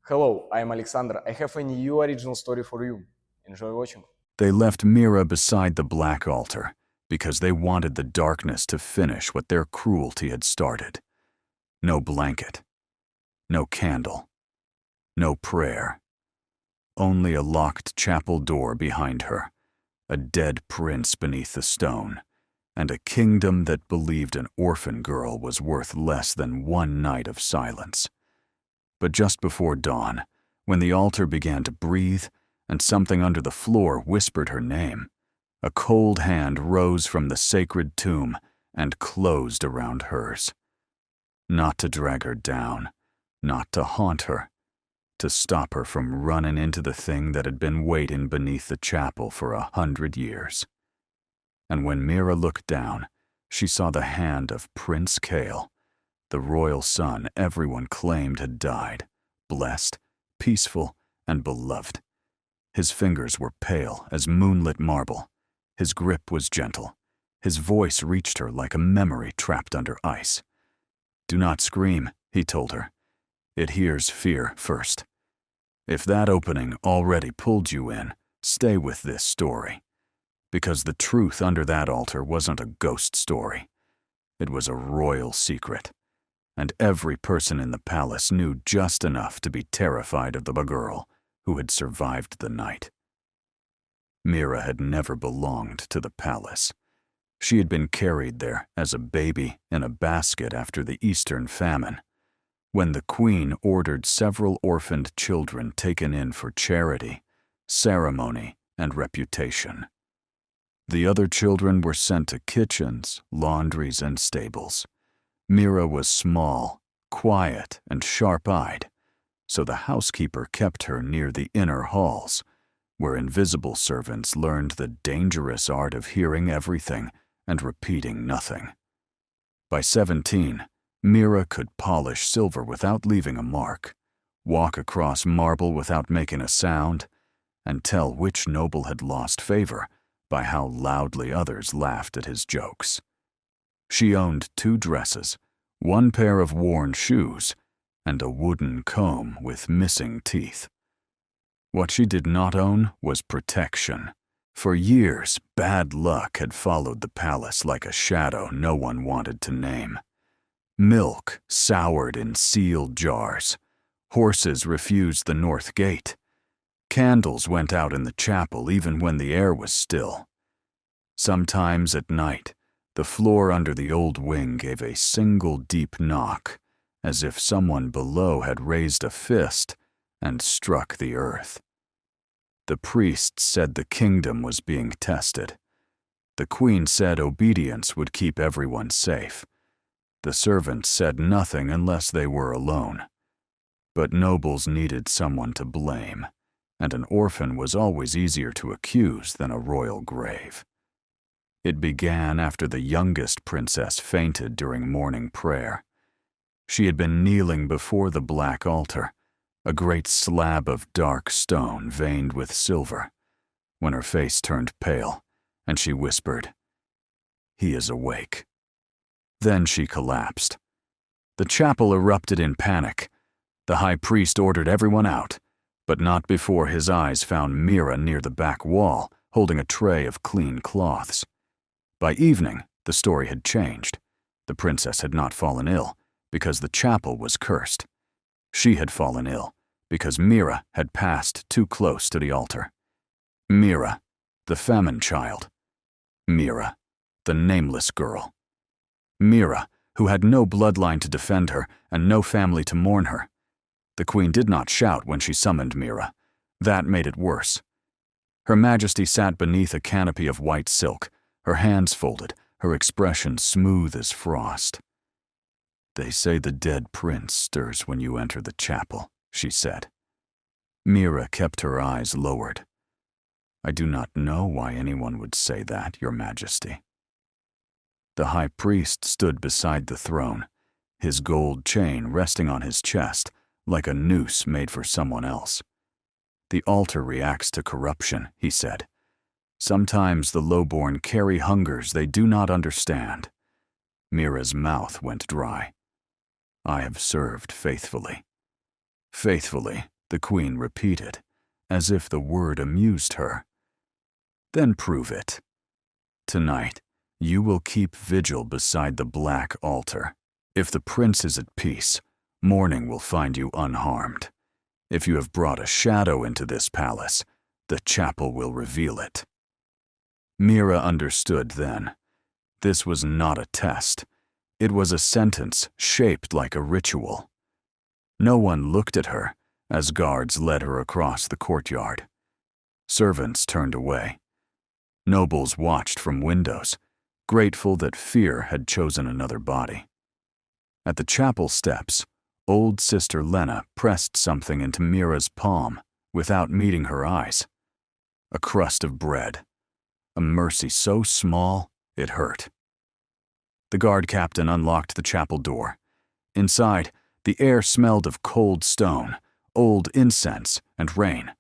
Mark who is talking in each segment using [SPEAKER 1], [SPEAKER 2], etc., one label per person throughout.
[SPEAKER 1] Hello, I'm Alexander. I have a new original story for you. Enjoy watching.
[SPEAKER 2] They left Mira beside the black altar because they wanted the darkness to finish what their cruelty had started. No blanket, no candle, no prayer. Only a locked chapel door behind her, a dead prince beneath the stone, and a kingdom that believed an orphan girl was worth less than one night of silence. But just before dawn, when the altar began to breathe and something under the floor whispered her name, a cold hand rose from the sacred tomb and closed around hers. Not to drag her down, not to haunt her, to stop her from running into the thing that had been waiting beneath the chapel for 100 years. And when Mira looked down, she saw the hand of Prince Cael, the royal son everyone claimed had died, blessed, peaceful, and beloved. His fingers were pale as moonlit marble. His grip was gentle. His voice reached her like a memory trapped under ice. "Do not scream," he told her. "It hears fear first. If that opening already pulled you in, stay with this story. Because the truth under that altar wasn't a ghost story. It was a royal secret. And every person in the palace knew just enough to be terrified of the girl who had survived the night." Mira had never belonged to the palace. She had been carried there as a baby in a basket after the Eastern famine, when the queen ordered several orphaned children taken in for charity, ceremony, and reputation. The other children were sent to kitchens, laundries, and stables. Mira was small, quiet, and sharp-eyed, so the housekeeper kept her near the inner halls, where invisible servants learned the dangerous art of hearing everything and repeating nothing. By 17, Mira could polish silver without leaving a mark, walk across marble without making a sound, and tell which noble had lost favor by how loudly others laughed at his jokes. She owned 2 dresses, 1 pair of worn shoes, and a wooden comb with missing teeth. What she did not own was protection. For years, bad luck had followed the palace like a shadow no one wanted to name. Milk soured in sealed jars. Horses refused the north gate. Candles went out in the chapel even when the air was still. Sometimes at night, the floor under the old wing gave a single deep knock, as if someone below had raised a fist and struck the earth. The priests said the kingdom was being tested. The queen said obedience would keep everyone safe. The servants said nothing unless they were alone. But nobles needed someone to blame, and an orphan was always easier to accuse than a royal grave. It began after the youngest princess fainted during morning prayer. She had been kneeling before the black altar, a great slab of dark stone veined with silver, when her face turned pale, and she whispered, "He is awake." Then she collapsed. The chapel erupted in panic. The high priest ordered everyone out, but not before his eyes found Mira near the back wall, holding a tray of clean cloths. By evening, the story had changed. The princess had not fallen ill, because the chapel was cursed. She had fallen ill because Mira had passed too close to the altar. Mira, the famine child. Mira, the nameless girl. Mira, who had no bloodline to defend her and no family to mourn her. The queen did not shout when she summoned Mira. That made it worse. Her Majesty sat beneath a canopy of white silk, her hands folded, her expression smooth as frost. "They say the dead prince stirs when you enter the chapel," she said. Mira kept her eyes lowered. "I do not know why anyone would say that, Your Majesty." The high priest stood beside the throne, his gold chain resting on his chest like a noose made for someone else. "The altar reacts to corruption," he said. "Sometimes the lowborn carry hungers they do not understand." Mira's mouth went dry. "I have served faithfully. Faithfully, the queen repeated, as if the word amused her. Then prove it. Tonight, you will keep vigil beside the black altar. If the prince is at peace, morning will find you unharmed. If you have brought a shadow into this palace, the chapel will reveal it. Mira understood then. This was not a test. It was a sentence shaped like a ritual. No one looked at her as guards led her across the courtyard. Servants turned away. Nobles watched from windows, grateful that fear had chosen another body. At the chapel steps, old Sister Lena pressed something into Mira's palm without meeting her eyes. A crust of bread. A mercy so small, it hurt. The guard captain unlocked the chapel door. Inside, the air smelled of cold stone, old incense, and rain,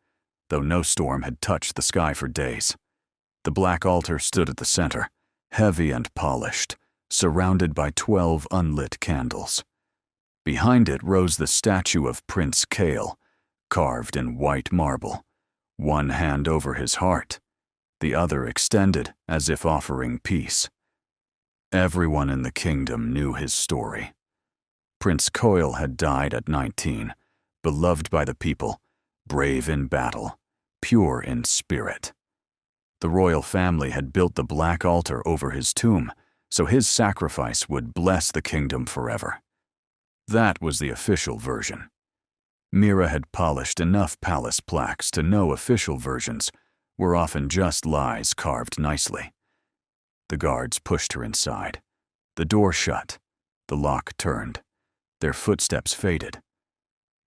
[SPEAKER 2] though no storm had touched the sky for days. The black altar stood at the center, heavy and polished, surrounded by 12 unlit candles. Behind it rose the statue of Prince Cael, carved in white marble, one hand over his heart, the other extended as if offering peace. Everyone in the kingdom knew his story. Prince Cael had died at 19, beloved by the people, brave in battle, pure in spirit. The royal family had built the black altar over his tomb, so his sacrifice would bless the kingdom forever. That was the official version. Mira had polished enough palace plaques to know official versions were often just lies carved nicely. The guards pushed her inside. The door shut. The lock turned. Their footsteps faded.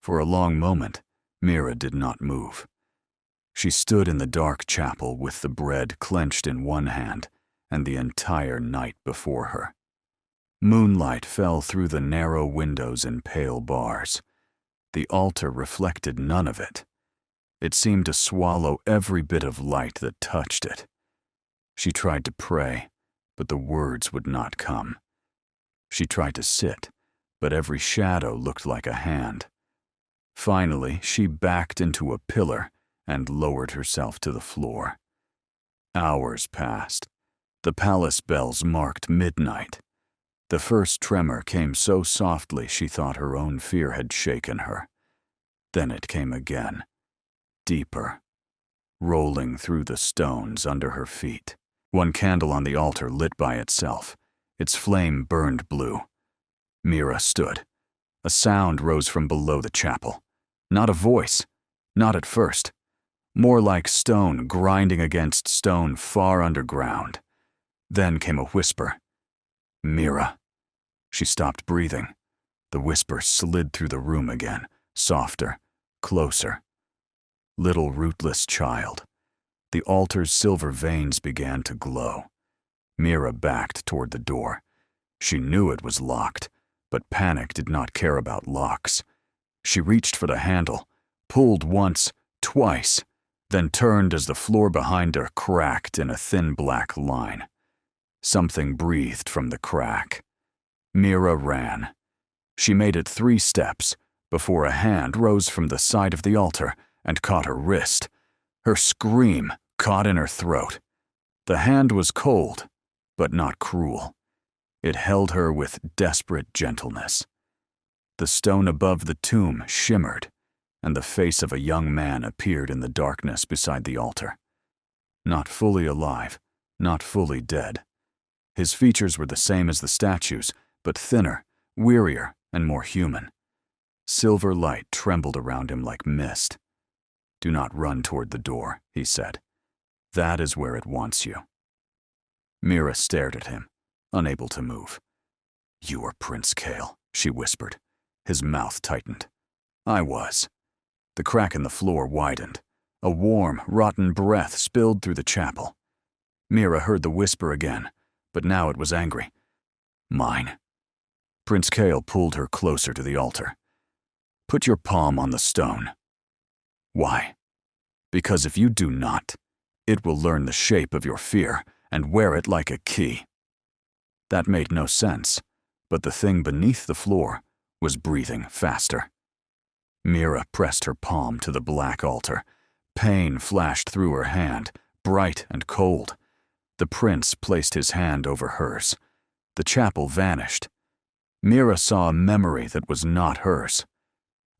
[SPEAKER 2] For a long moment, Mira did not move. She stood in the dark chapel with the bread clenched in one hand and the entire night before her. Moonlight fell through the narrow windows in pale bars. The altar reflected none of it. It seemed to swallow every bit of light that touched it. She tried to pray, but the words would not come. She tried to sit, but every shadow looked like a hand. Finally, she backed into a pillar and lowered herself to the floor. Hours passed. The palace bells marked midnight. The first tremor came so softly she thought her own fear had shaken her. Then it came again, deeper, rolling through the stones under her feet. One candle on the altar lit by itself. Its flame burned blue. Mira stood. A sound rose from below the chapel. Not a voice, not at first. More like stone grinding against stone far underground. Then came a whisper. Mira. She stopped breathing. The whisper slid through the room again, softer, closer. Little rootless child. The altar's silver veins began to glow. Mira backed toward the door. She knew it was locked, but panic did not care about locks. She reached for the handle, pulled once, twice, then turned as the floor behind her cracked in a thin black line. Something breathed from the crack. Mira ran. She made it 3 steps before a hand rose from the side of the altar and caught her wrist. Her scream caught in her throat. The hand was cold, but not cruel. It held her with desperate gentleness. The stone above the tomb shimmered, and the face of a young man appeared in the darkness beside the altar. Not fully alive, not fully dead. His features were the same as the statue's, but thinner, wearier, and more human. Silver light trembled around him like mist. "Do not run toward the door," he said. "That is where it wants you." Mira stared at him, unable to move. "You are Prince Cael," she whispered. His mouth tightened. "I was." The crack in the floor widened. A warm, rotten breath spilled through the chapel. Mira heard the whisper again, but now it was angry. "Mine." Prince Cael pulled her closer to the altar. "Put your palm on the stone." "Why?" "Because if you do not, it will learn the shape of your fear and wear it like a key." That made no sense, but the thing beneath the floor was breathing faster. Mira pressed her palm to the black altar. Pain flashed through her hand, bright and cold. The prince placed his hand over hers. The chapel vanished. Mira saw a memory that was not hers.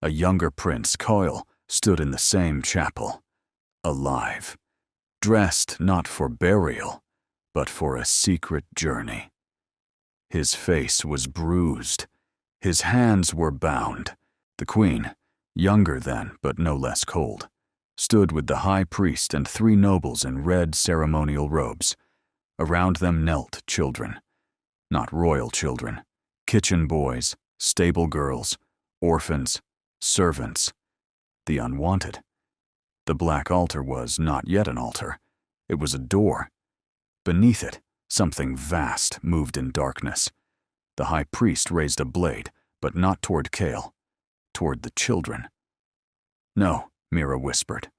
[SPEAKER 2] A younger Prince Cael stood in the same chapel, alive, dressed not for burial, but for a secret journey. His face was bruised. His hands were bound. The queen, younger then but no less cold, stood with the high priest and 3 nobles in red ceremonial robes. Around them knelt children. Not royal children, kitchen boys, stable girls, orphans, servants, the unwanted. The black altar was not yet an altar. It was a door. Beneath it, something vast moved in darkness. The high priest raised a blade, but not toward Cael, toward the children. No, Mira whispered.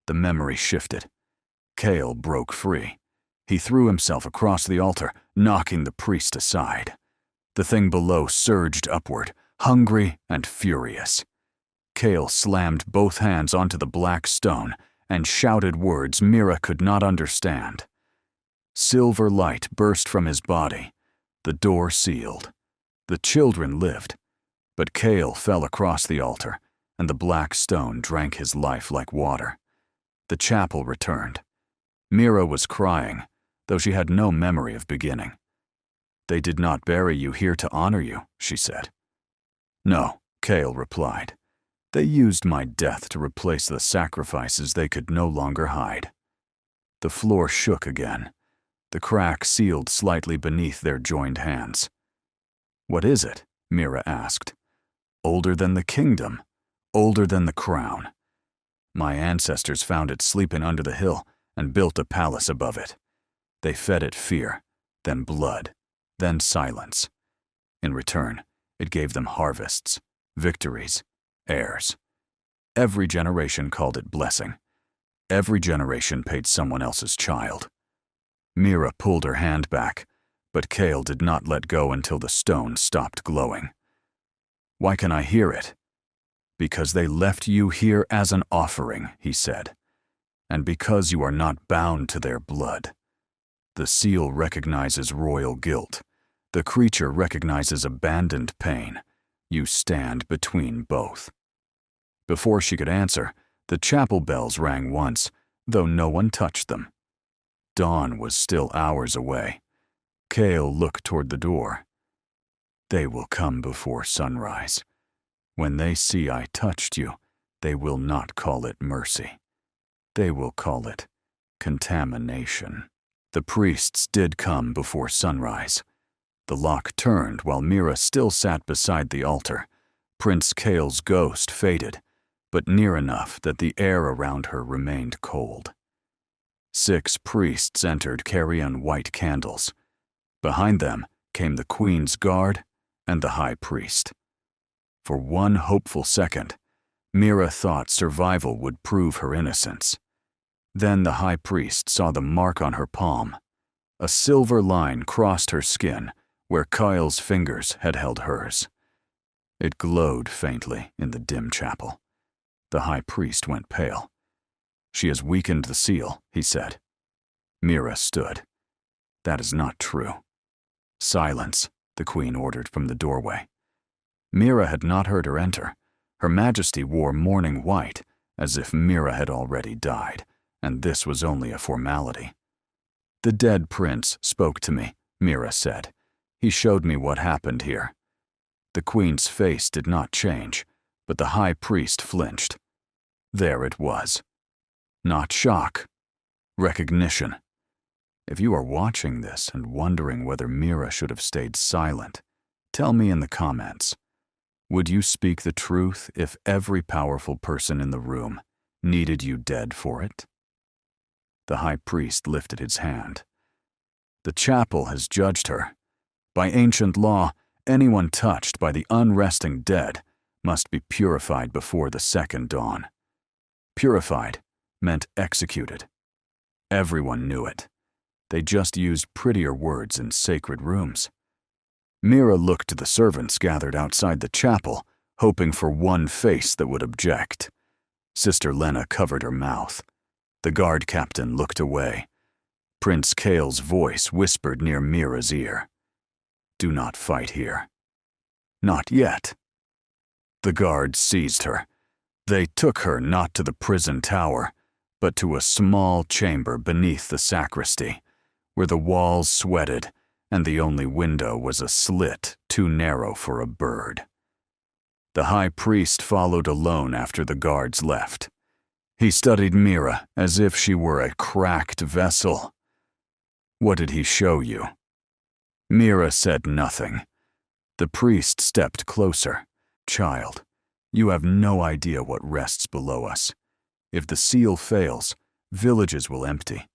[SPEAKER 2] The memory shifted. Cael broke free. He threw himself across the altar, knocking the priest aside. The thing below surged upward, hungry and furious. Cael slammed both hands onto the black stone and shouted words Mira could not understand. Silver light burst from his body. The door sealed. The children lived, but Cael fell across the altar, and the black stone drank his life like water. The chapel returned. Mira was crying, though she had no memory of beginning. "They did not bury you here to honor you," she said. "No," Cael replied. "They used my death to replace the sacrifices they could no longer hide." The floor shook again. The crack sealed slightly beneath their joined hands. "What is it?" Mira asked. "Older than the kingdom, older than the crown. My ancestors found it sleeping under the hill and built a palace above it. They fed it fear, then blood, then silence. In return, it gave them harvests, victories, heirs. Every generation called it blessing. Every generation paid someone else's child." Mira pulled her hand back, but Cael did not let go until the stone stopped glowing. "Why can I hear it?" "Because they left you here as an offering," he said, "and because you are not bound to their blood. The seal recognizes royal guilt. The creature recognizes abandoned pain. You stand between both." Before she could answer, the chapel bells rang once, though no one touched them. Dawn was still hours away. Cael looked toward the door. "They will come before sunrise. When they see I touched you, they will not call it mercy. They will call it contamination." The priests did come before sunrise. The lock turned while Mira still sat beside the altar. Prince Cael's ghost faded, but near enough that the air around her remained cold. 6 priests entered carrying white candles. Behind them came the queen's guard and the high priest. For one hopeful second, Mira thought survival would prove her innocence. Then the high priest saw the mark on her palm. A silver line crossed her skin where Cael's fingers had held hers. It glowed faintly in the dim chapel. The high priest went pale. "She has weakened the seal," he said. Mira stood. "That is not true." "Silence," the queen ordered from the doorway. Mira had not heard her enter. Her Majesty wore mourning white, as if Mira had already died, and this was only a formality. "The dead prince spoke to me," Mira said. "He showed me what happened here." The queen's face did not change, but the high priest flinched. There it was. Not shock. Recognition. If you are watching this and wondering whether Mira should have stayed silent, tell me in the comments. Would you speak the truth if every powerful person in the room needed you dead for it? The high priest lifted his hand. "The chapel has judged her. By ancient law, anyone touched by the unresting dead must be purified before the second dawn. Purified meant executed. Everyone knew it. They just used prettier words in sacred rooms." Mira looked to the servants gathered outside the chapel, hoping for one face that would object. Sister Lena covered her mouth. The guard captain looked away. Prince Cael's voice whispered near Mira's ear. "Do not fight here. Not yet." The guards seized her. They took her not to the prison tower, but to a small chamber beneath the sacristy, where the walls sweated and the only window was a slit too narrow for a bird. The high priest followed alone after the guards left. He studied Mira as if she were a cracked vessel. "What did he show you?" Mira said nothing. The priest stepped closer. "Child, you have no idea what rests below us. If the seal fails, villages will empty.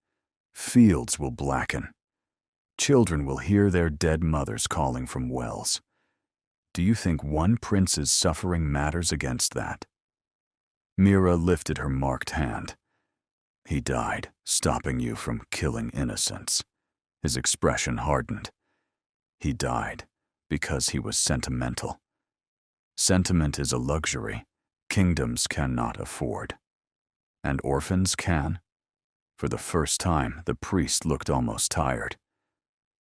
[SPEAKER 2] Fields will blacken. Children will hear their dead mothers calling from wells. Do you think one prince's suffering matters against that?" Mira lifted her marked hand. "He died, stopping you from killing innocents." His expression hardened. "He died because he was sentimental. Sentiment is a luxury kingdoms cannot afford. And orphans can." For the first time, the priest looked almost tired.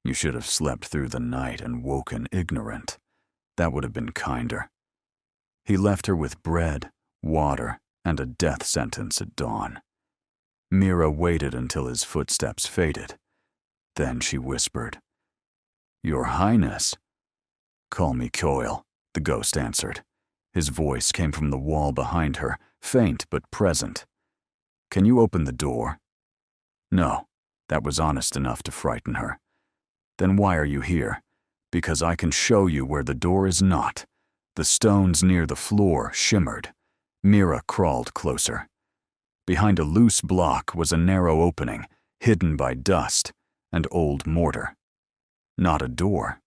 [SPEAKER 2] "You should have slept through the night and woken ignorant. That would have been kinder." He left her with bread, water, and a death sentence at dawn. Mira waited until his footsteps faded. Then she whispered, "Your Highness." "Call me Cael," the ghost answered. His voice came from the wall behind her, faint but present. "Can you open the door?" "No." That was honest enough to frighten her. "Then why are you here?" "Because I can show you where the door is not." The stones near the floor shimmered. Mira crawled closer. Behind a loose block was a narrow opening, hidden by dust and old mortar. Not a door.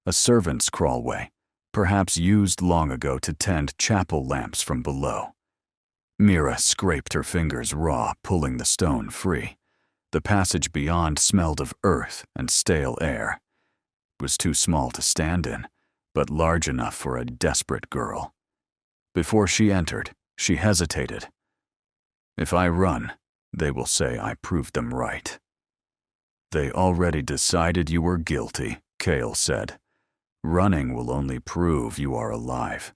[SPEAKER 2] A servant's crawlway, perhaps used long ago to tend chapel lamps from below. Mira scraped her fingers raw, pulling the stone free. The passage beyond smelled of earth and stale air. It was too small to stand in, but large enough for a desperate girl. Before she entered, she hesitated. "If I run, they will say I proved them right." "They already decided you were guilty," Cael said. "Running will only prove you are alive."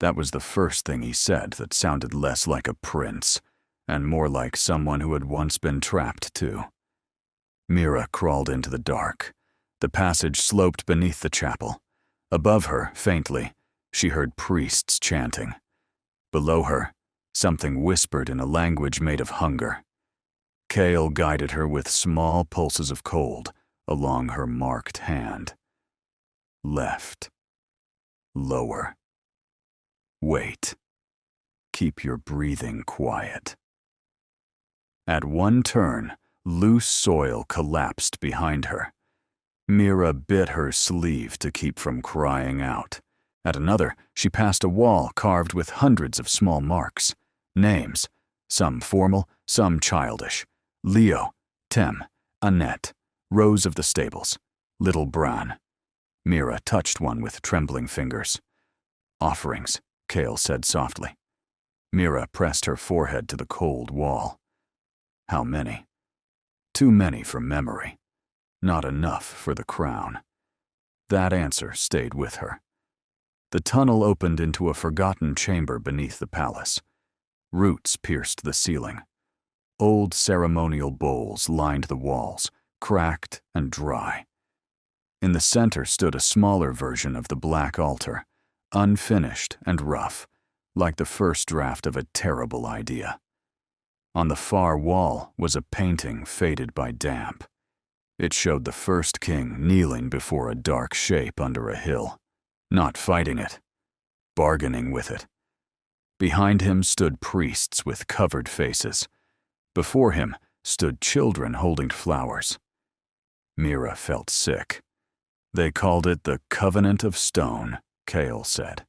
[SPEAKER 2] That was the first thing he said that sounded less like a prince, and more like someone who had once been trapped too. Mira crawled into the dark. The passage sloped beneath the chapel. Above her, faintly, she heard priests chanting. Below her, something whispered in a language made of hunger. Cael guided her with small pulses of cold along her marked hand. Left. Lower. Wait. Keep your breathing quiet. At one turn, loose soil collapsed behind her. Mira bit her sleeve to keep from crying out. At another, she passed a wall carved with hundreds of small marks. Names, some formal, some childish. Leo, Tem, Annette, Rose of the Stables, Little Bran. Mira touched one with trembling fingers. "Offerings," Cael said softly. Mira pressed her forehead to the cold wall. "How many?" "Too many for memory. Not enough for the crown." That answer stayed with her. The tunnel opened into a forgotten chamber beneath the palace. Roots pierced the ceiling. Old ceremonial bowls lined the walls, cracked and dry. In the center stood a smaller version of the black altar, unfinished and rough, like the first draft of a terrible idea. On the far wall was a painting faded by damp. It showed the first king kneeling before a dark shape under a hill, not fighting it, bargaining with it. Behind him stood priests with covered faces. Before him stood children holding flowers. Mira felt sick. "They called it the Covenant of Stone," Cael said.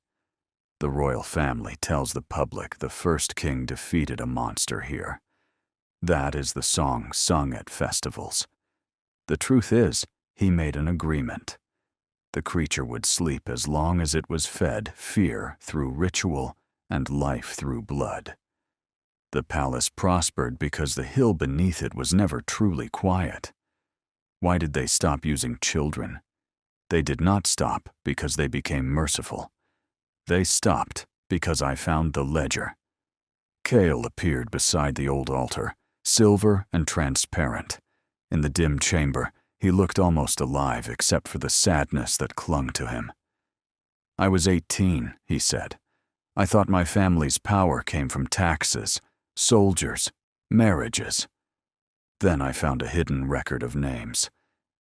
[SPEAKER 2] "The royal family tells the public the first king defeated a monster here. That is the song sung at festivals. The truth is, he made an agreement. The creature would sleep as long as it was fed fear through ritual and life through blood. The palace prospered because the hill beneath it was never truly quiet. Why did they stop using children? They did not stop because they became merciful. They stopped because I found the ledger. Cael appeared beside the old altar, silver and transparent. In the dim chamber, he looked almost alive except for the sadness that clung to him. "I was 18, he said. I thought my family's power came from taxes, soldiers, marriages. Then I found a hidden record of names.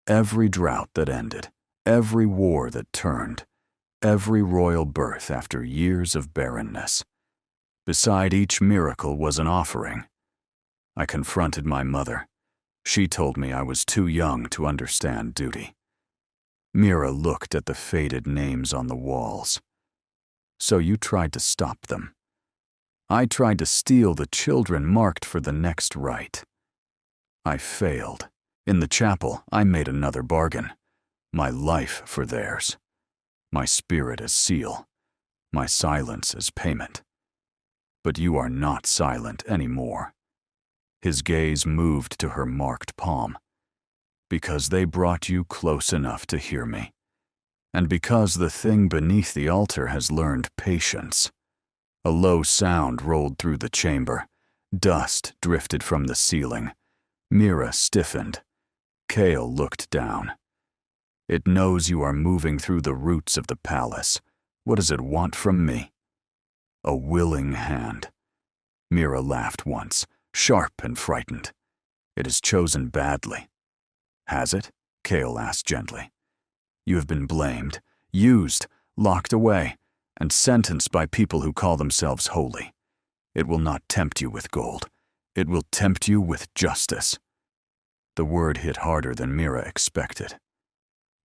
[SPEAKER 2] Every drought that ended, every war that turned, every royal birth after years of barrenness. Beside each miracle was an offering. I confronted my mother. She told me I was too young to understand duty." Mira looked at the faded names on the walls. "So you tried to stop them. I tried to steal the children marked for the next rite. I failed. In the chapel, I made another bargain. My life for theirs. My spirit as seal. My silence as payment. But you are not silent anymore." His gaze moved to her marked palm. "Because they brought you close enough to hear me. And because the thing beneath the altar has learned patience." A low sound rolled through the chamber. Dust drifted from the ceiling. Mira stiffened. Cael looked down. "It knows you are moving through the roots of the palace. What does it want from me?" "A willing hand." Mira laughed once, sharp and frightened. "It has chosen badly." "Has it?" Cael asked gently. "You have been blamed, used, locked away, and sentenced by people who call themselves holy. It will not tempt you with gold. It will tempt you with justice." The word hit harder than Mira expected.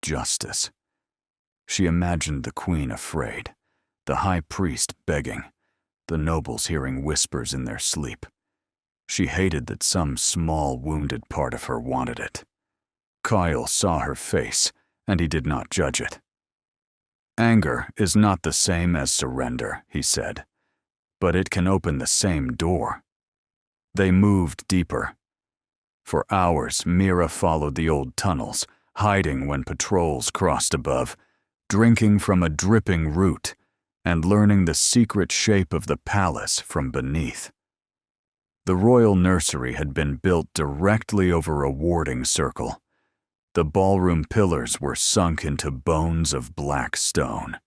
[SPEAKER 2] Justice. She imagined the queen afraid, the high priest begging, the nobles hearing whispers in their sleep. She hated that some small, wounded part of her wanted it. Cael saw her face, and he did not judge it. "Anger is not the same as surrender," he said, "but it can open the same door." They moved deeper. For hours, Mira followed the old tunnels, hiding when patrols crossed above, drinking from a dripping root, and learning the secret shape of the palace from beneath. The royal nursery had been built directly over a warding circle. The ballroom pillars were sunk into bones of black stone.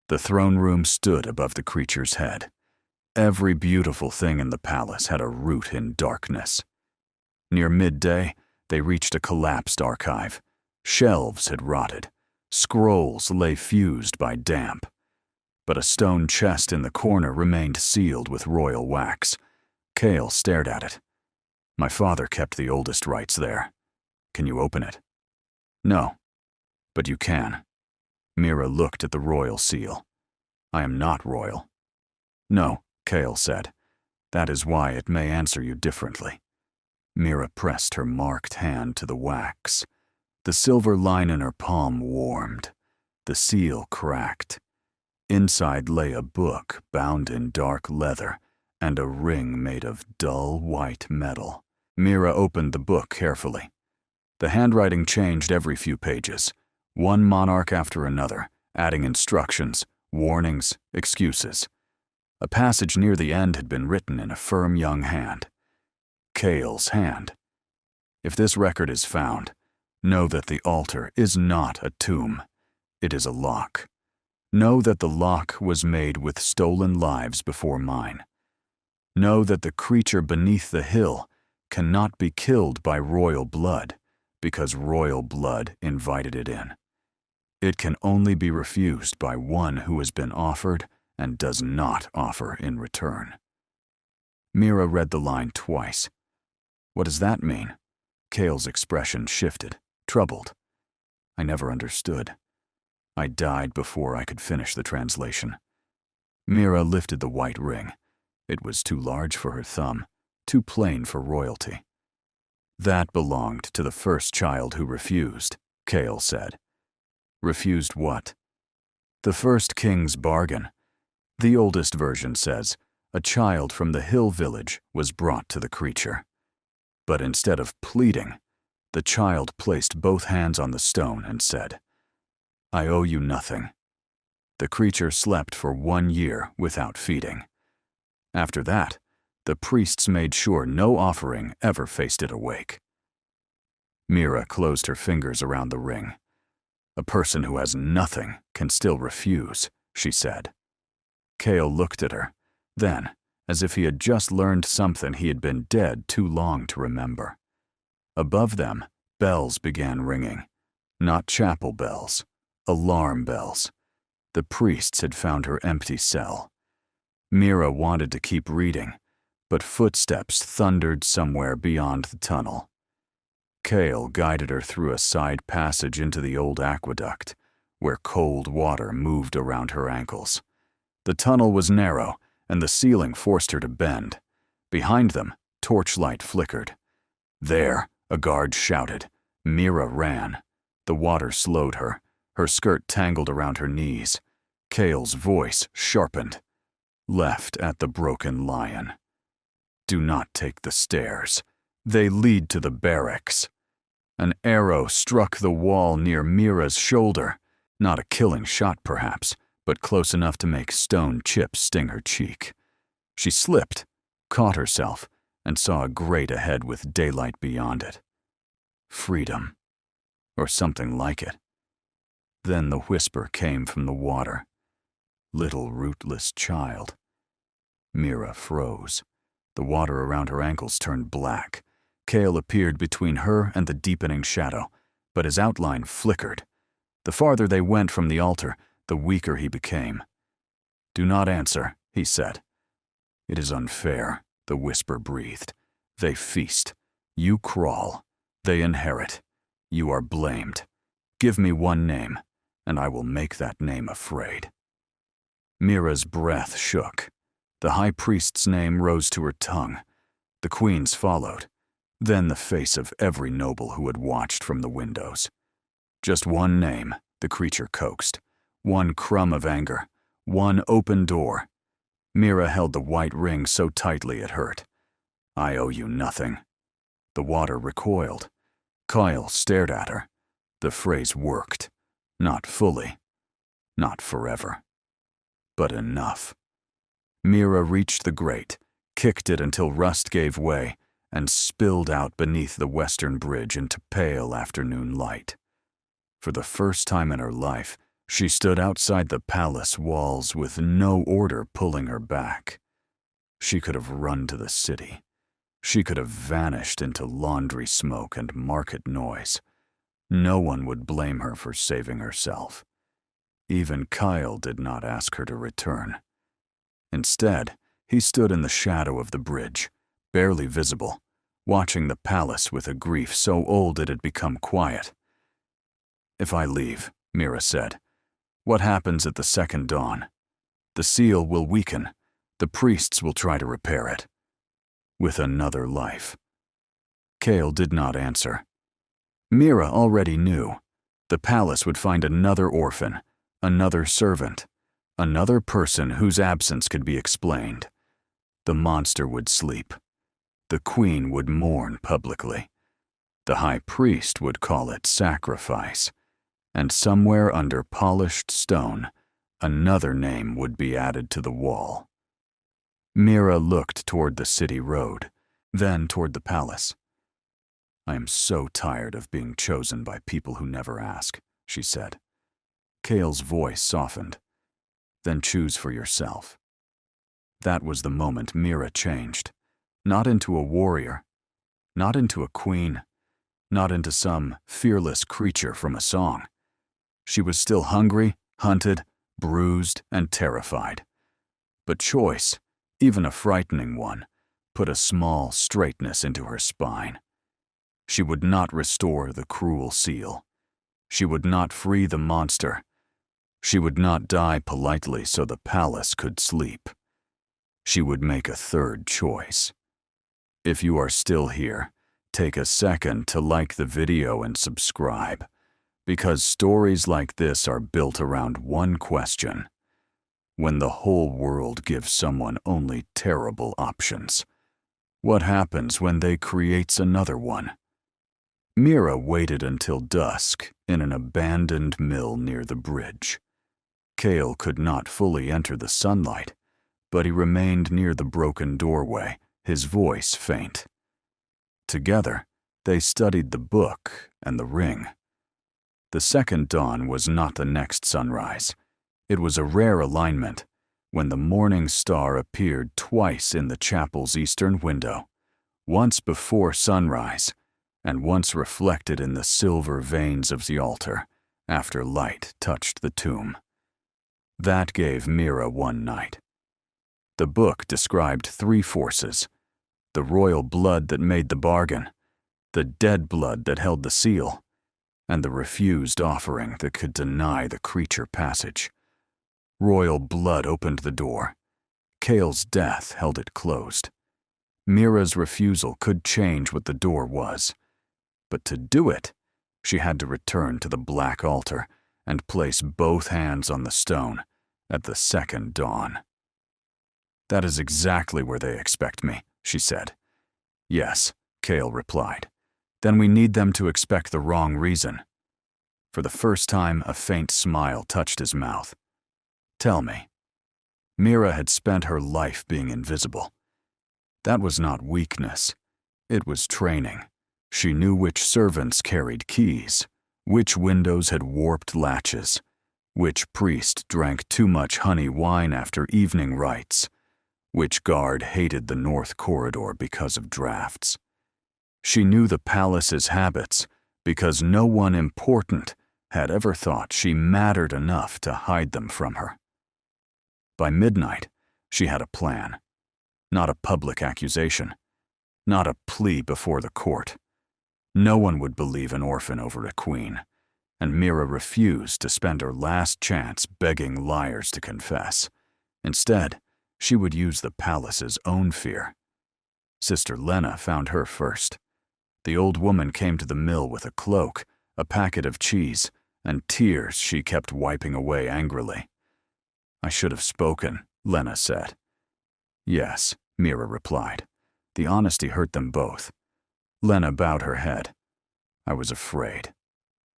[SPEAKER 2] The throne room stood above the creature's head. Every beautiful thing in the palace had a root in darkness. Near midday, they reached a collapsed archive. Shelves had rotted. Scrolls lay fused by damp. But a stone chest in the corner remained sealed with royal wax. Cael stared at it. "My father kept the oldest rites there. Can you open it?" "No, but you can." Mira looked at the royal seal. "I am not royal." "No," Cael said. "That is why it may answer you differently." Mira pressed her marked hand to the wax. The silver line in her palm warmed. The seal cracked. Inside lay a book bound in dark leather and a ring made of dull white metal. Mira opened the book carefully. The handwriting changed every few pages, one monarch after another, adding instructions, warnings, excuses. A passage near the end had been written in a firm young hand. Cael's hand. "If this record is found, know that the altar is not a tomb. It is a lock. Know that the lock was made with stolen lives before mine. Know that the creature beneath the hill cannot be killed by royal blood, because royal blood invited it in. It can only be refused by one who has been offered and does not offer in return." Mira read the line twice. "What does that mean?" Cael's expression shifted, troubled. "I never understood. I died before I could finish the translation." Mira lifted the white ring. It was too large for her thumb, too plain for royalty. "That belonged to the first child who refused," Cael said. Refused what? The first king's bargain. The oldest version says a child from the hill village was brought to the creature. But instead of pleading, the child placed both hands on the stone and said, "I owe you nothing." The creature slept for 1 year without feeding. After that, the priests made sure no offering ever faced it awake. Mira closed her fingers around the ring. "A person who has nothing can still refuse," she said. Cael looked at her. Then, as if he had just learned something he had been dead too long to remember. Above them, bells began ringing. Not chapel bells, alarm bells. The priests had found her empty cell. Mira wanted to keep reading, but footsteps thundered somewhere beyond the tunnel. Cael guided her through a side passage into the old aqueduct, where cold water moved around her ankles. The tunnel was narrow, and the ceiling forced her to bend. Behind them, torchlight flickered. There, a guard shouted. Mira ran. The water slowed her. Her skirt tangled around her knees. Cael's voice sharpened. "Left at the Broken Lion. Do not take the stairs. They lead to the barracks." An arrow struck the wall near Mira's shoulder. Not a killing shot, perhaps, but close enough to make stone chips sting her cheek. She slipped, caught herself, and saw a grate ahead with daylight beyond it. Freedom. Or something like it. Then the whisper came from the water. "Little rootless child." Mira froze. The water around her ankles turned black. Cael appeared between her and the deepening shadow, but his outline flickered. The farther they went from the altar, the weaker he became. "Do not answer," he said. "It is unfair," the whisper breathed. "They feast. You crawl. They inherit. You are blamed. Give me one name, and I will make that name afraid." Mira's breath shook. The high priest's name rose to her tongue. The queen's followed. Then the face of every noble who had watched from the windows. "Just one name," the creature coaxed. "One crumb of anger. One open door." Mira held the white ring so tightly it hurt. "I owe you nothing." The water recoiled. Cael stared at her. The phrase worked. Not fully. Not forever. But enough. Mira reached the grate, kicked it until rust gave way, and spilled out beneath the western bridge into pale afternoon light. For the first time in her life, she stood outside the palace walls with no order pulling her back. She could have run to the city. She could have vanished into laundry smoke and market noise. No one would blame her for saving herself. Even Cael did not ask her to return. Instead, he stood in the shadow of the bridge, barely visible, watching the palace with a grief so old it had become quiet. "If I leave," Mira said, "what happens at the second dawn? The seal will weaken. The priests will try to repair it. With another life." Cael did not answer. Mira already knew. The palace would find another orphan, another servant, another person whose absence could be explained. The monster would sleep. The queen would mourn publicly. The high priest would call it sacrifice. And somewhere under polished stone, another name would be added to the wall. Mira looked toward the city road, then toward the palace. "I am so tired of being chosen by people who never ask," she said. Cael's voice softened. "Then choose for yourself." That was the moment Mira changed. Not into a warrior, not into a queen, not into some fearless creature from a song. She was still hungry, hunted, bruised, and terrified. But choice, even a frightening one, put a small straightness into her spine. She would not restore the cruel seal. She would not free the monster. She would not die politely so the palace could sleep. She would make a third choice. If you are still here, take a second to like the video and subscribe. Because stories like this are built around one question. When the whole world gives someone only terrible options, what happens when they creates another one? Mira waited until dusk in an abandoned mill near the bridge. Cael could not fully enter the sunlight, but he remained near the broken doorway, his voice faint. Together, they studied the book and the ring. The second dawn was not the next sunrise. It was a rare alignment, when the morning star appeared twice in the chapel's eastern window, once before sunrise, and once reflected in the silver veins of the altar after light touched the tomb. That gave Mira one night. The book described three forces: the royal blood that made the bargain, the dead blood that held the seal, and the refused offering that could deny the creature passage. Royal blood opened the door. Cael's death held it closed. Mira's refusal could change what the door was. But to do it, she had to return to the black altar and place both hands on the stone at the second dawn. "That is exactly where they expect me," she said. "Yes," Cael replied. "Then we need them to expect the wrong reason." For the first time, a faint smile touched his mouth. "Tell me." Mira had spent her life being invisible. That was not weakness. It was training. She knew which servants carried keys, which windows had warped latches, which priest drank too much honey wine after evening rites, which guard hated the north corridor because of drafts. She knew the palace's habits because no one important had ever thought she mattered enough to hide them from her. By midnight, she had a plan. Not a public accusation. Not a plea before the court. No one would believe an orphan over a queen, and Mira refused to spend her last chance begging liars to confess. Instead, she would use the palace's own fear. Sister Lena found her first. The old woman came to the mill with a cloak, a packet of cheese, and tears she kept wiping away angrily. "I should have spoken," Lena said. "Yes," Mira replied. The honesty hurt them both. Lena bowed her head. "I was afraid."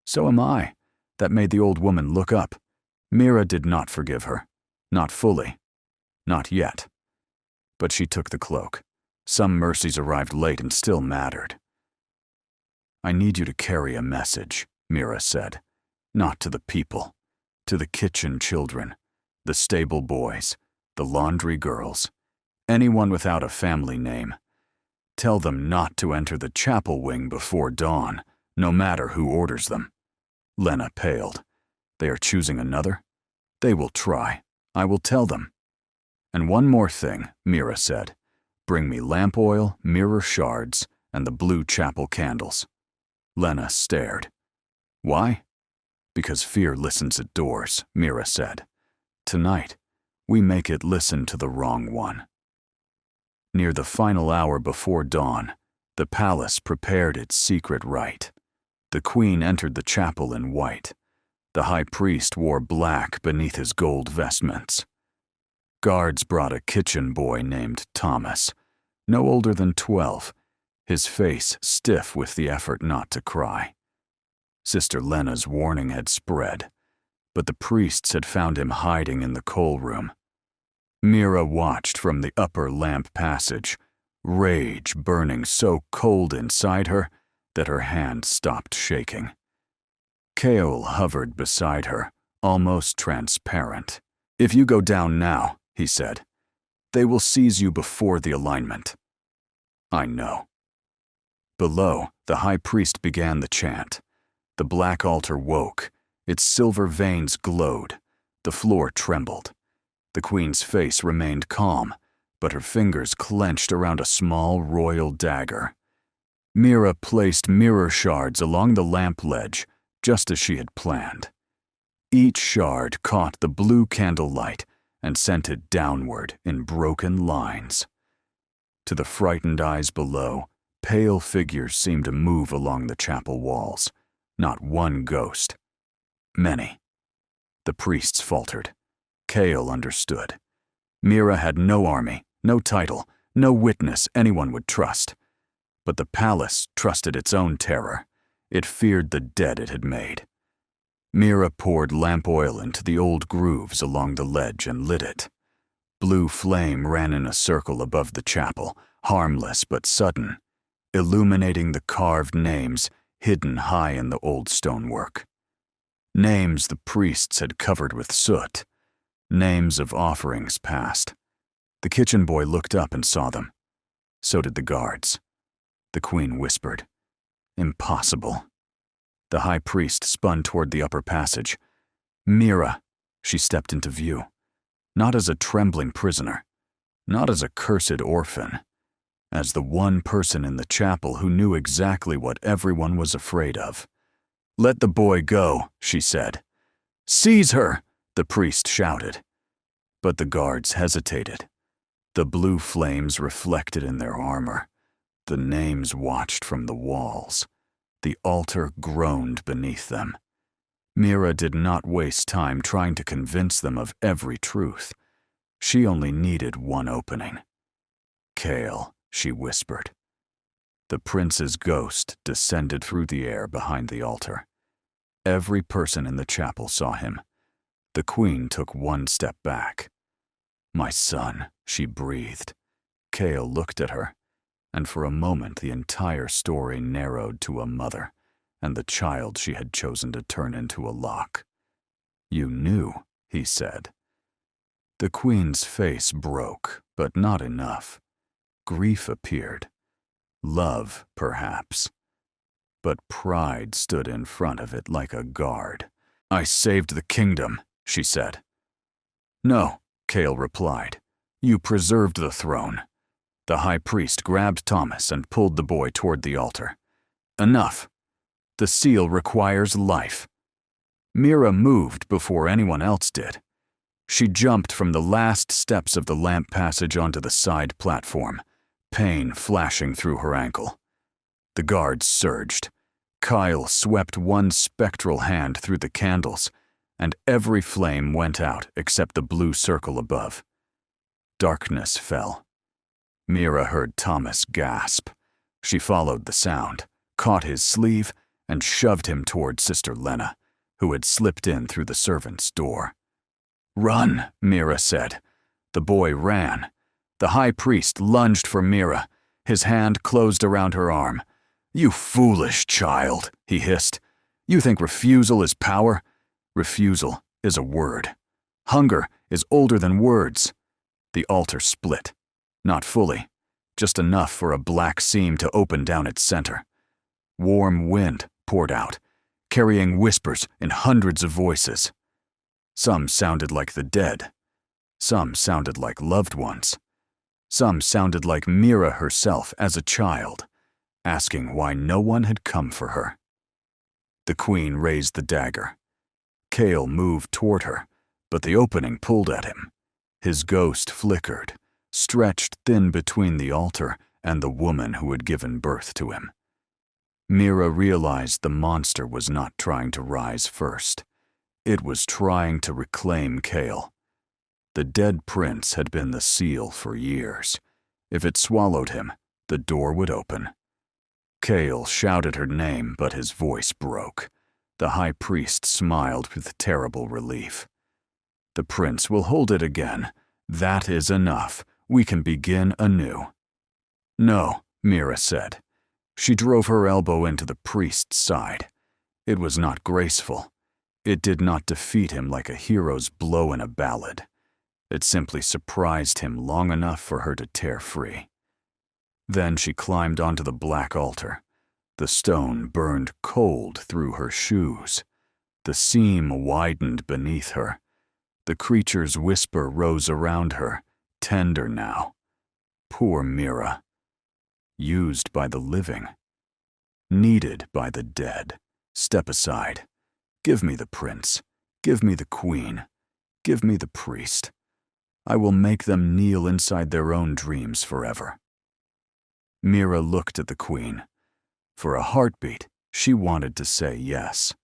[SPEAKER 2] "So am I." That made the old woman look up. Mira did not forgive her. Not fully. Not yet. But she took the cloak. Some mercies arrived late and still mattered. "I need you to carry a message," Mira said. "Not to the people. To the kitchen children, the stable boys, the laundry girls, anyone without a family name. Tell them not to enter the chapel wing before dawn, no matter who orders them." Lena paled. "They are choosing another? They will try. I will tell them." "And one more thing," Mira said. "Bring me lamp oil, mirror shards, and the blue chapel candles." Lena stared. "Why?" "Because fear listens at doors," Mira said. "Tonight, we make it listen to the wrong one." Near the final hour before dawn, the palace prepared its secret rite. The queen entered the chapel in white. The high priest wore black beneath his gold vestments. Guards brought a kitchen boy named Thomas, no older than 12, his face stiff with the effort not to cry. Sister Lena's warning had spread, but the priests had found him hiding in the coal room. Mira watched from the upper lamp passage, rage burning so cold inside her that her hand stopped shaking. Cael hovered beside her, almost transparent. "If you go down now," he said, "they will seize you before the alignment." "I know." Below, the high priest began the chant. The black altar woke. Its silver veins glowed. The floor trembled. The queen's face remained calm, but her fingers clenched around a small royal dagger. Mira placed mirror shards along the lamp ledge, just as she had planned. Each shard caught the blue candlelight and sent it downward in broken lines. To the frightened eyes below, pale figures seemed to move along the chapel walls. Not one ghost, Many. The priests faltered. Cael understood. Mira had no army, no title, no witness anyone would trust. But the palace trusted its own terror. It feared the dead it had made. Mira poured lamp oil into the old grooves along the ledge and lit it. Blue flame ran in a circle above the chapel, harmless but sudden, illuminating the carved names hidden high in the old stonework. Names the priests had covered with soot, names of offerings past. The kitchen boy looked up and saw them. So did the guards. The queen whispered, "Impossible." The high priest spun toward the upper passage. Mira, she stepped into view. Not as a trembling prisoner, not as a cursed orphan, as the one person in the chapel who knew exactly what everyone was afraid of. "Let the boy go," she said. "Seize her," the priest shouted. But the guards hesitated. The blue flames reflected in their armor. The names watched from the walls. The altar groaned beneath them. Mira did not waste time trying to convince them of every truth. She only needed one opening. "Cael," she whispered. The prince's ghost descended through the air behind the altar. Every person in the chapel saw him. The queen took one step back. "My son," she breathed. Cael looked at her, and for a moment the entire story narrowed to a mother and the child she had chosen to turn into a lock. "You knew," he said. The queen's face broke, but not enough. Grief appeared. Love, perhaps. But pride stood in front of it like a guard. "I saved the kingdom," she said. "No," Cael replied. "You preserved the throne." The high priest grabbed Thomas and pulled the boy toward the altar. "Enough. The seal requires life." Mira moved before anyone else did. She jumped from the last steps of the lamp passage onto the side platform, pain flashing through her ankle. The guards surged. Cael swept one spectral hand through the candles, and every flame went out except the blue circle above. Darkness fell. Mira heard Thomas gasp. She followed the sound, caught his sleeve, and shoved him toward Sister Lena, who had slipped in through the servants' door. "Run," Mira said. The boy ran. The high priest lunged for Mira. His hand closed around her arm. "You foolish child," he hissed. "You think refusal is power? Refusal is a word. Hunger is older than words." The altar split. Not fully, just enough for a black seam to open down its center. Warm wind poured out, carrying whispers in hundreds of voices. Some sounded like the dead. Some sounded like loved ones. Some sounded like Mira herself as a child, asking why no one had come for her. The queen raised the dagger. Cael moved toward her, but the opening pulled at him. His ghost flickered, stretched thin between the altar and the woman who had given birth to him. Mira realized the monster was not trying to rise first. It was trying to reclaim Cael. The dead prince had been the seal for years. If it swallowed him, the door would open. Cael shouted her name, but his voice broke. The high priest smiled with terrible relief. "The prince will hold it again. That is enough. We can begin anew." "No," Mira said. She drove her elbow into the priest's side. It was not graceful. It did not defeat him like a hero's blow in a ballad. It simply surprised him long enough for her to tear free. Then she climbed onto the black altar. The stone burned cold through her shoes. The seam widened beneath her. The creature's whisper rose around her, tender now. Poor Mira. Used by the living. Needed by the dead. Step aside. Give me the prince. Give me the queen. Give me the priest. I will make them kneel inside their own dreams forever. Mira looked at the queen. For a heartbeat, she wanted to say yes.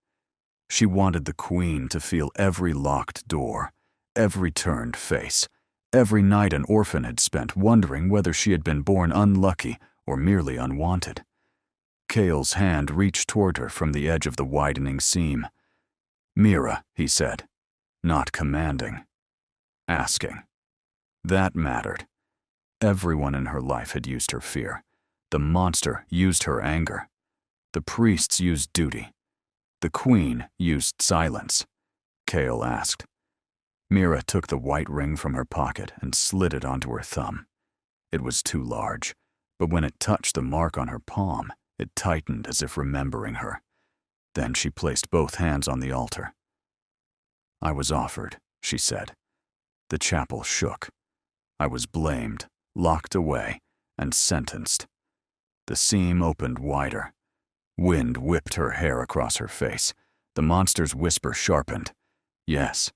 [SPEAKER 2] She wanted the Queen to feel every locked door, every turned face, every night an orphan had spent wondering whether she had been born unlucky or merely unwanted. Cael's hand reached toward her from the edge of the widening seam. "Mira," he said, not commanding, asking. That mattered. Everyone in her life had used her fear. The monster used her anger. The priests used duty. The Queen used silence. Cael asked. Mira took the white ring from her pocket and slid it onto her thumb. It was too large, but when it touched the mark on her palm, it tightened as if remembering her. Then she placed both hands on the altar. "I was offered," she said. The chapel shook. I was blamed, locked away, and sentenced. The seam opened wider. Wind whipped her hair across her face. The monster's whisper sharpened. "Yes.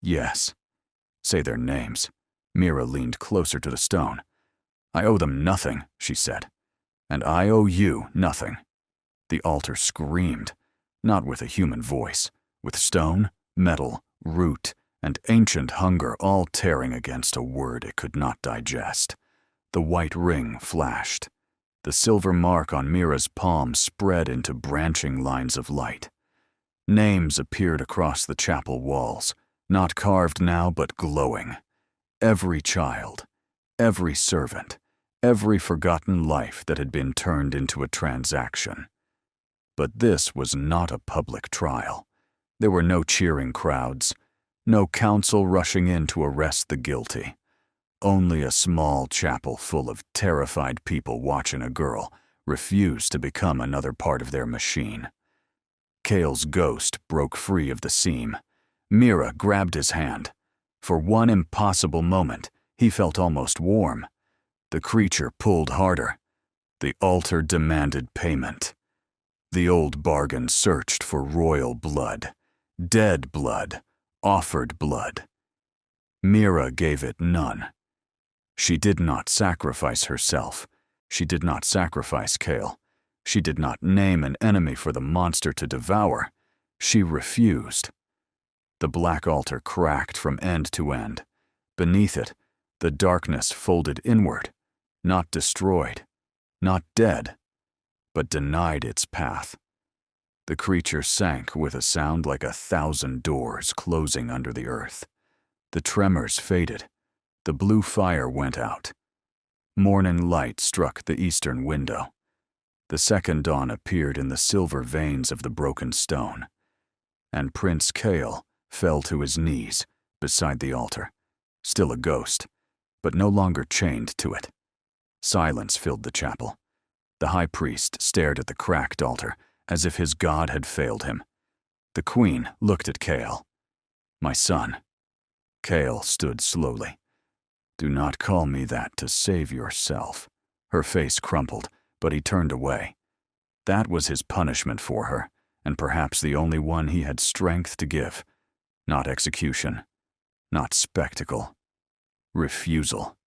[SPEAKER 2] Yes. Say their names." Mira leaned closer to the stone. "I owe them nothing," she said. "And I owe you nothing." The altar screamed, not with a human voice, with stone, metal, root, and ancient hunger all tearing against a word it could not digest. The white ring flashed. The silver mark on Mira's palm spread into branching lines of light. Names appeared across the chapel walls, not carved now but glowing. Every child, every servant, every forgotten life that had been turned into a transaction. But this was not a public trial. There were no cheering crowds, no council rushing in to arrest the guilty. Only a small chapel full of terrified people watching a girl refuse to become another part of their machine. Cael's ghost broke free of the seam. Mira grabbed his hand. For one impossible moment, he felt almost warm. The creature pulled harder. The altar demanded payment. The old bargain searched for royal blood, dead blood, offered blood. Mira gave it none. She did not sacrifice herself. She did not sacrifice Cael. She did not name an enemy for the monster to devour. She refused. The black altar cracked from end to end. Beneath it, the darkness folded inward, not destroyed, not dead, but denied its path. The creature sank with a sound like 1,000 doors closing under the earth. The tremors faded. The blue fire went out. Morning light struck the eastern window. The second dawn appeared in the silver veins of the broken stone. And Prince Cael fell to his knees beside the altar, still a ghost, but no longer chained to it. Silence filled the chapel. The high priest stared at the cracked altar as if his god had failed him. The Queen looked at Cael. "My son." Cael stood slowly. "Do not call me that to save yourself." Her face crumpled, but he turned away. That was his punishment for her, and perhaps the only one he had strength to give. Not execution, not spectacle. Refusal.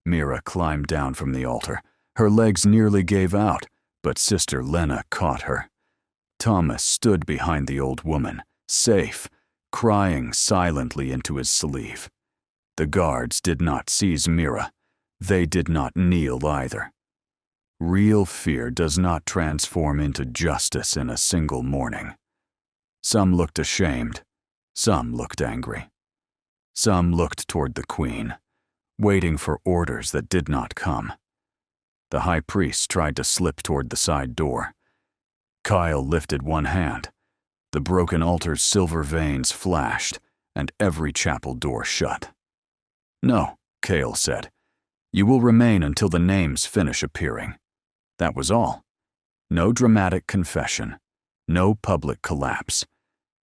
[SPEAKER 2] Mira climbed down from the altar. Her legs nearly gave out, but Sister Lena caught her. Thomas stood behind the old woman, safe, crying silently into his sleeve. The guards did not seize Mira. They did not kneel either. Real fear does not transform into justice in a single morning. Some looked ashamed. Some looked angry. Some looked toward the Queen, waiting for orders that did not come. The high priest tried to slip toward the side door. Cael lifted one hand. The broken altar's silver veins flashed, and every chapel door shut. "No," Cael said. "You will remain until the names finish appearing." That was all. No dramatic confession. No public collapse.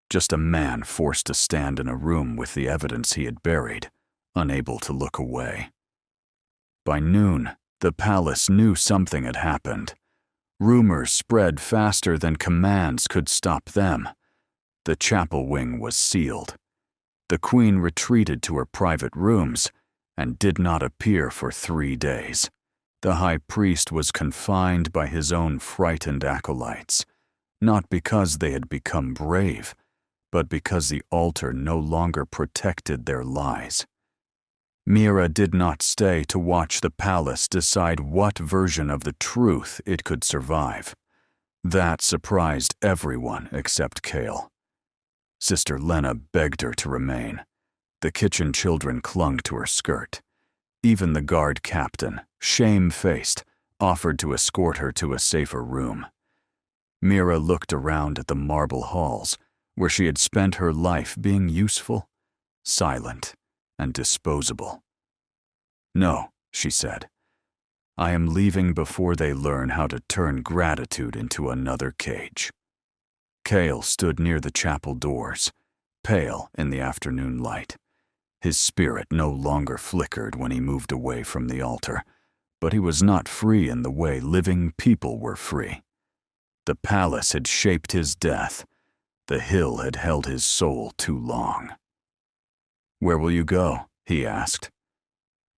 [SPEAKER 2] Just a man forced to stand in a room with the evidence he had buried, unable to look away. By noon, the palace knew something had happened. Rumors spread faster than commands could stop them. The chapel wing was sealed. The Queen retreated to her private rooms and did not appear for 3 days. The high priest was confined by his own frightened acolytes. not because they had become brave, but because the altar no longer protected their lies. Mira did not stay to watch the palace decide what version of the truth it could survive. That surprised everyone except Cael. Sister Lena begged her to remain. The kitchen children clung to her skirt. Even the guard captain, shame-faced, offered to escort her to a safer room. Mira looked around at the marble halls, where she had spent her life being useful, silent, and disposable. "No," she said. "I am leaving before they learn how to turn gratitude into another cage." Cael stood near the chapel doors, pale in the afternoon light. His spirit no longer flickered when he moved away from the altar, but he was not free in the way living people were free. The palace had shaped his death. The hill had held his soul too long. "Where will you go?" he asked.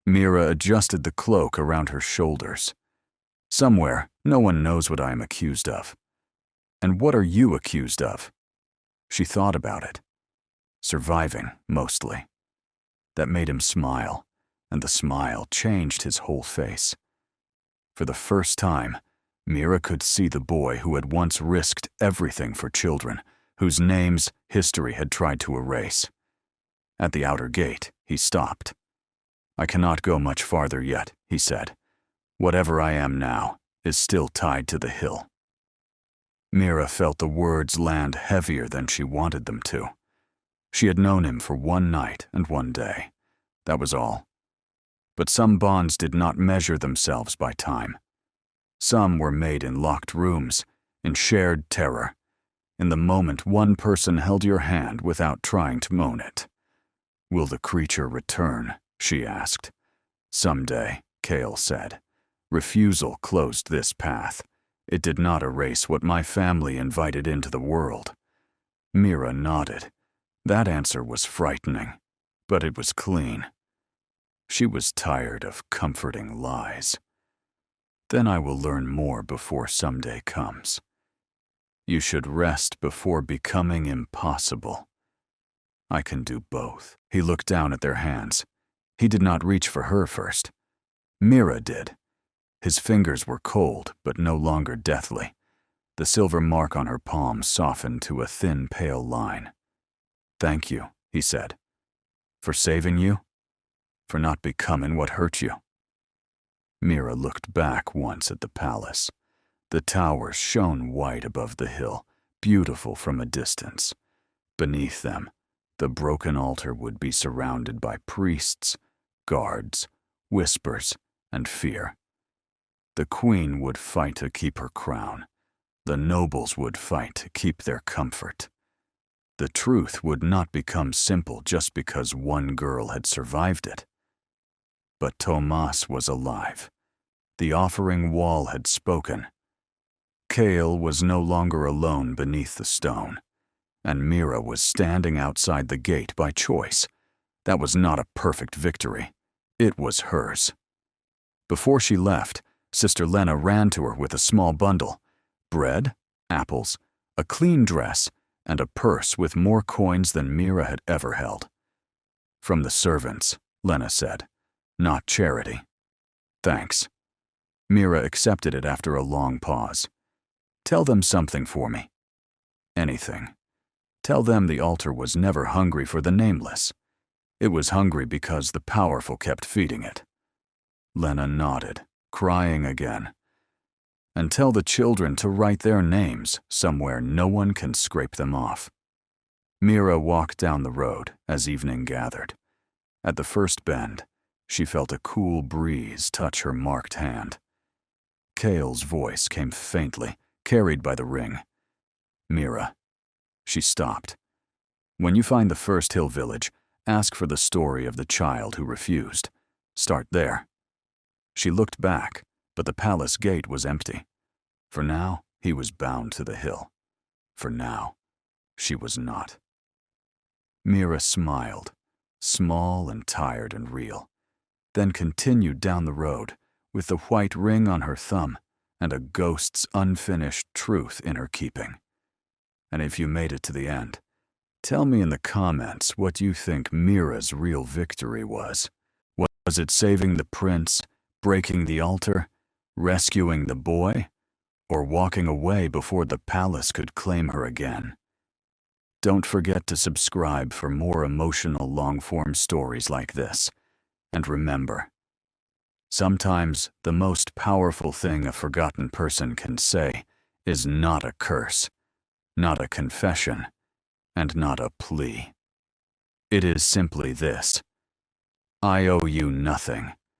[SPEAKER 2] Mira adjusted the cloak around her shoulders. "Somewhere, no one knows what I am accused of." "And what are you accused of?" She thought about it. Surviving, mostly. That made him smile, and the smile changed his whole face. For the first time, Mira could see the boy who had once risked everything for children, whose names history had tried to erase. At the outer gate, he stopped. "I cannot go much farther yet," he said. "Whatever I am now is still tied to the hill." Mira felt the words land heavier than she wanted them to. She had known him for one night and one day. That was all. But some bonds did not measure themselves by time. Some were made in locked rooms, in shared terror, in the moment one person held your hand without trying to moan it. "Will the creature return?" she asked. "Someday," Cael said. "Refusal closed this path. It did not erase what my family invited into the world." Mira nodded. That answer was frightening, but it was clean. She was tired of comforting lies. "Then I will learn more before someday comes. You should rest before becoming impossible." "I can do both." He looked down at their hands. He did not reach for her first. Mira did. His fingers were cold, but no longer deathly. The silver mark on her palm softened to a thin, pale line. "Thank you," he said. "For saving you? For not becoming what hurt you?" Mira looked back once at the palace. The towers shone white above the hill, beautiful from a distance. Beneath them, the broken altar would be surrounded by priests, guards, whispers, and fear. The queen would fight to keep her crown. The nobles would fight to keep their comfort. The truth would not become simple just because one girl had survived it. But Tomas was alive. The offering wall had spoken. Cael was no longer alone beneath the stone, and Mira was standing outside the gate by choice. That was not a perfect victory. It was hers. Before she left, Sister Lena ran to her with a small bundle: bread, apples, a clean dress, and a purse with more coins than Mira had ever held. "From the servants," Lena said, "not charity." "Thanks." Mira accepted it after a long pause. "Tell them something for me." "Anything. Tell them the altar was never hungry for the nameless. It was hungry because the powerful kept feeding it." Lena nodded, crying again. "And tell the children to write their names somewhere no one can scrape them off." Mira walked down the road as evening gathered. At the first bend, she felt a cool breeze touch her marked hand. Cael's voice came faintly, carried by the ring. "Mira." She stopped. "When you find the first hill village, ask for the story of the child who refused. Start there." She looked back, but the palace gate was empty. For now, he was bound to the hill. For now, she was not. Mira smiled, small and tired and real, then continued down the road, with the white ring on her thumb and a ghost's unfinished truth in her keeping. And if you made it to the end, tell me in the comments what you think Mira's real victory was. Was it saving the prince, breaking the altar, rescuing the boy, or walking away before the palace could claim her again? Don't forget to subscribe for more emotional long-form stories like this. And remember, sometimes the most powerful thing a forgotten person can say is not a curse, not a confession, and not a plea. It is simply this: I owe you nothing,